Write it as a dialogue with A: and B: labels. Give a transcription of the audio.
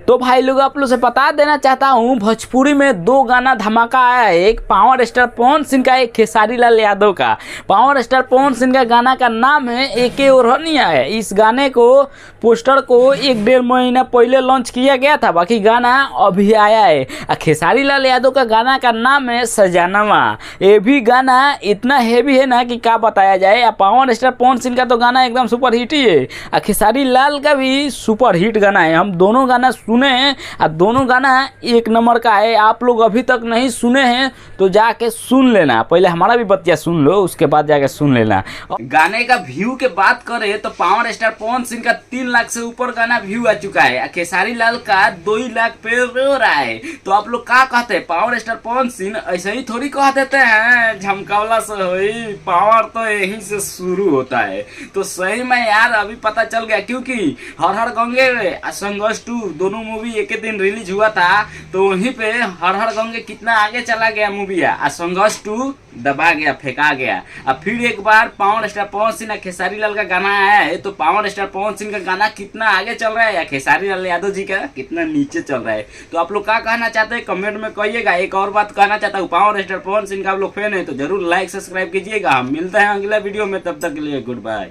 A: तो भाई लोग आप लोग से बता देना चाहता हूँ, भोजपुरी में दो गाना धमाका आया है। एक पावर स्टार पवन सिंह का, एक खेसारी लाल यादव का। पावर स्टार पवन सिंह का गाना का नाम है एके ओढ़निया है। इस गाने को पोस्टर को 1-1.5 महीना पहले लॉन्च किया गया था, बाकी गाना अभी आया है। खेसारी लाल यादव का गाना का नाम है सजानवा। ये भी गाना इतना हैवी है ना कि क्या बताया जाए। पावर स्टार पवन सिंह का तो गाना एकदम सुपर हिट ही है, खेसारी लाल का भी सुपर हिट गाना है। हम दोनों गाना सुने हैं और दोनों गाना 1 नंबर का है। आप लोग अभी तक नहीं सुने हैं तो जाके सुन लेना, पहले हमारा भी बतिया सुन लो, उसके बाद जाके सुन लेना। गाने का व्यू के बात करें तो पावर स्टार पवन सिंह का 3 लाख से ऊपर गाना व्यू आ चुका है, खेसारी लाल का 2 लाख पे हो रहा है। तो आप लोग क्या कहते हैं, पावर स्टार पवन सिंह ऐसे ही थोड़ी कह देते हैं झमकावला से हुई, पावर तो यहीं से शुरू होता है। तो सही में यार अभी पता चल गया, क्योंकि हर हर गंगे और संघर्ष 2 दोनों मूवी एक ही दिन रिलीज हुआ था। तो वहीं पे हर हर गंगे कितना आगे चला गया मूवी, और संघर्ष 2 दबा गया, फेंका गया। अब फिर एक बार पावर स्टार पवन सिंह और खेसारी लाल का गाना आया है, तो पावर स्टार पवन सिंह का गाना कितना आगे चल रहा है या खेसारी लाल यादव जी का कितना नीचे चल रहा है। तो आप लोग क्या कहना चाहते हैं कमेंट में कहिएगा। एक और बात कहना चाहता हूँ, पावर स्टार पवन सिंह का आप लोग फैन है तो जरूर लाइक सब्सक्राइब कीजिएगा। हम मिलते हैं अगला वीडियो में, तब तक के लिए गुड बाय।